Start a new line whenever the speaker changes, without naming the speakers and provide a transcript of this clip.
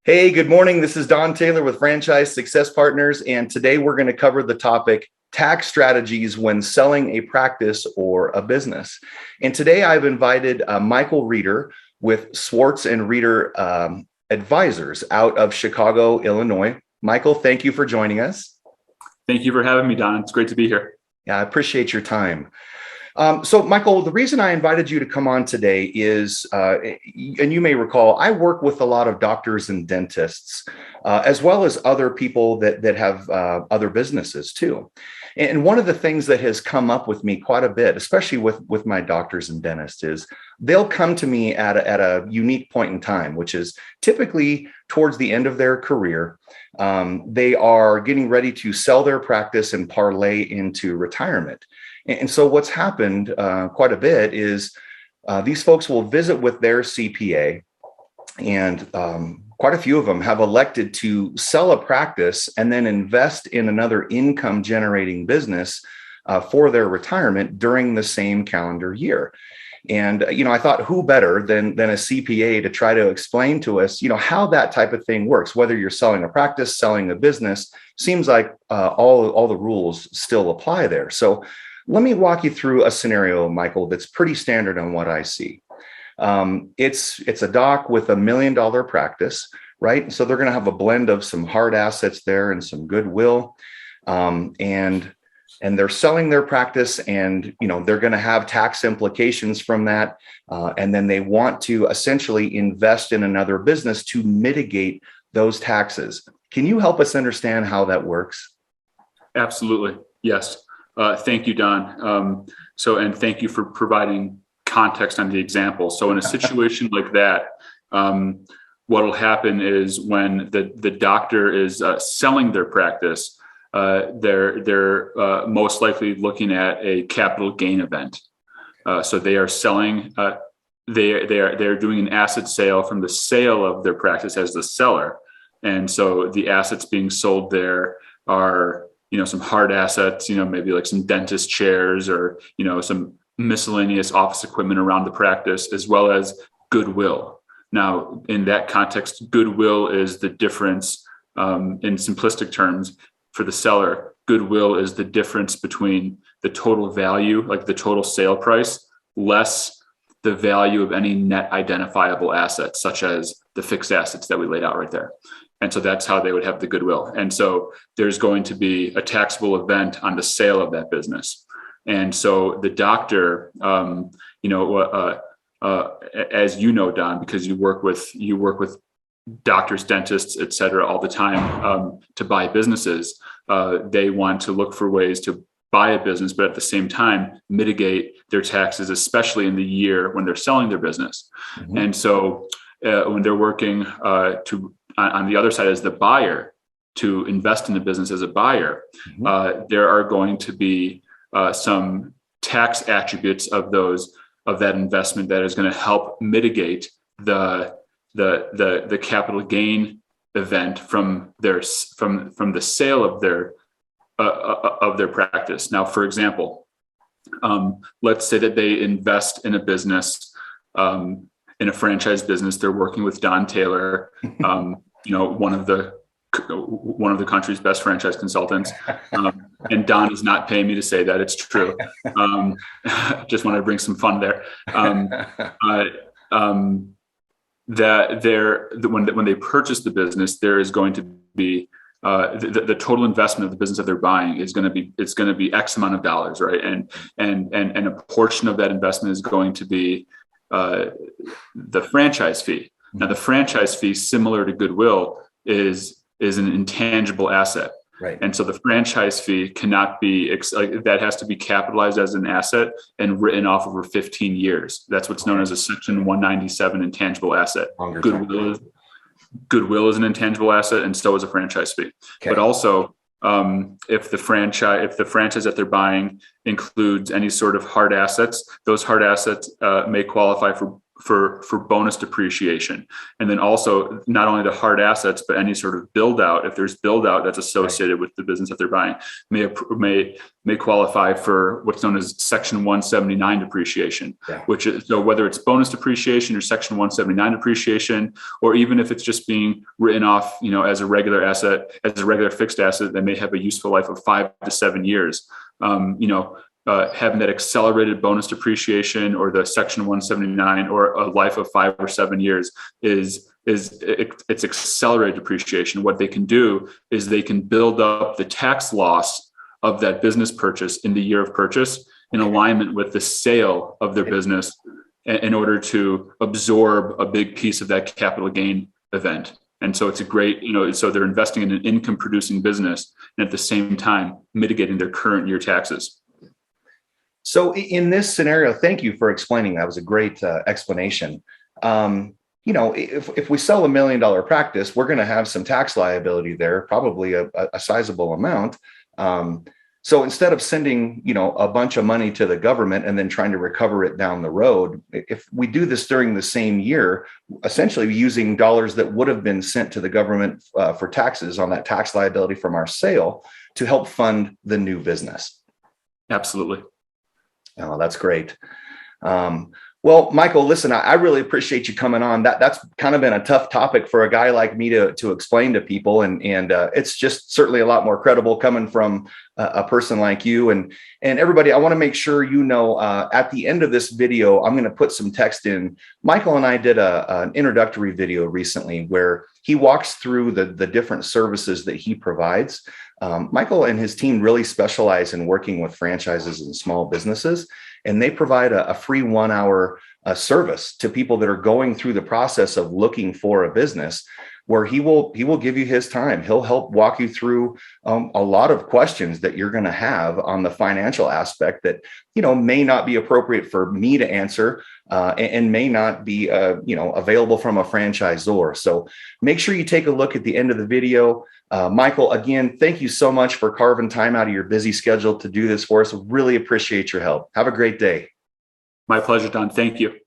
Hey, good morning. This is Don Taylor with Franchise Success Partners, and today we're going to cover the topic tax strategies when selling a practice or a business. And today I've invited Michael Reeder with Swartz and Reeder Advisors out of Chicago, Illinois. Michael, thank you for joining us.
Thank you for having me, Don. It's great to be here.
Yeah, I appreciate your time. So, Michael, the reason I invited you to come on today is, and you may recall, I work with a lot of doctors and dentists, as well as other people that have other businesses too. And one of the things that has come up with me quite a bit, especially with my doctors and dentists, is they'll come to me at a unique point in time, which is typically towards the end of their career. They are getting ready to sell their practice and parlay into retirement. And so what's happened quite a bit is these folks will visit with their CPA, and quite a few of them have elected to sell a practice and then invest in another income generating business for their retirement during the same calendar year. And, I thought who better than a CPA to try to explain to us, how that type of thing works, whether you're selling a practice, selling a business. Seems like all the rules still apply there. So let me walk you through a scenario, Michael, that's pretty standard on what I see. It's a doc with $1 million practice, right? So they're going to have a blend of some hard assets there and some goodwill, and they're selling their practice, and they're going to have tax implications from that, and then they want to essentially invest in another business to mitigate those taxes. Can you help us understand how that works?
Absolutely, yes. Thank you, Don. And thank you for providing context on the example. So in a situation like that, what will happen is when the doctor is selling their practice, they're most likely looking at a capital gain event. So they are selling. They're doing an asset sale from the sale of their practice as the seller, and so the assets being sold there are some hard assets, maybe like some dentist chairs or, some miscellaneous office equipment around the practice, as well as goodwill. Now, in that context, goodwill is the difference, in simplistic terms for the seller. Goodwill is the difference between the total value, like the total sale price, less the value of any net identifiable assets, such as the fixed assets that we laid out right there. And so that's how they would have the goodwill. And so there's going to be a taxable event on the sale of that business. And so the doctor, as you know, Don, because you work with doctors, dentists, et cetera, all the time, to buy businesses, they want to look for ways to buy a business, but at the same time, mitigate their taxes, especially in the year when they're selling their business. Mm-hmm. And so when they're working on the other side as the buyer to invest in the business as a buyer, mm-hmm. There are going to be some tax attributes of that investment that is going to help mitigate the capital gain event from the sale of their practice. Now, for example, let's say that they invest in a business. In a franchise business, they're working with Don Taylor, one of the country's best franchise consultants. And Don is not paying me to say that; it's true. Just wanted to bring some fun there. When they purchase the business, there is going to be the total investment of the business that they're buying is going to be X amount of dollars, right? And a portion of that investment is going to be the franchise fee. Now, the franchise fee, similar to goodwill, is an intangible asset, right? And so the franchise fee cannot be that has to be capitalized as an asset and written off over 15 years. That's what's known as a Section 197 intangible asset. Goodwill is an intangible asset, and so is a franchise fee. Okay. But also, if the franchise that they're buying includes any sort of hard assets, those hard assets may qualify for bonus depreciation. And then also not only the hard assets, but any sort of build out, if there's build out that's associated with the business that they're buying, may qualify for what's known as Section 179 depreciation, which is, so whether it's bonus depreciation or Section 179 depreciation, or even if it's just being written off, as a regular asset, as a regular fixed asset that may have a useful life of 5 to 7 years, having that accelerated bonus depreciation or the Section 179 or a life of 5 or 7 years it's accelerated depreciation. What they can do is they can build up the tax loss of that business purchase in the year of purchase in alignment with the sale of their business in order to absorb a big piece of that capital gain event. And so it's a great, so they're investing in an income producing business and at the same time mitigating their current year taxes.
So in this scenario, thank you for explaining. That was a great explanation. If we sell $1 million practice, we're going to have some tax liability there, probably a sizable amount. So instead of sending, a bunch of money to the government and then trying to recover it down the road, if we do this during the same year, essentially using dollars that would have been sent to the government for taxes on that tax liability from our sale to help fund the new business.
Absolutely.
Oh, that's great. Well, Michael, listen, I really appreciate you coming on. That's kind of been a tough topic for a guy like me to explain to people. And it's just certainly a lot more credible coming from a person like you. And everybody, I want to make sure at the end of this video, I'm going to put some text in. Michael and I did an introductory video recently where he walks through the different services that he provides. Michael and his team really specialize in working with franchises and small businesses, and they provide a free 1 hour service to people that are going through the process of looking for a business, where he will give you his time. He'll help walk you through a lot of questions that you're going to have on the financial aspect that may not be appropriate for me to answer and may not be available from a franchisor. So make sure you take a look at the end of the video. Michael, again, thank you so much for carving time out of your busy schedule to do this for us. Really appreciate your help. Have a great day.
My pleasure, Don. Thank you.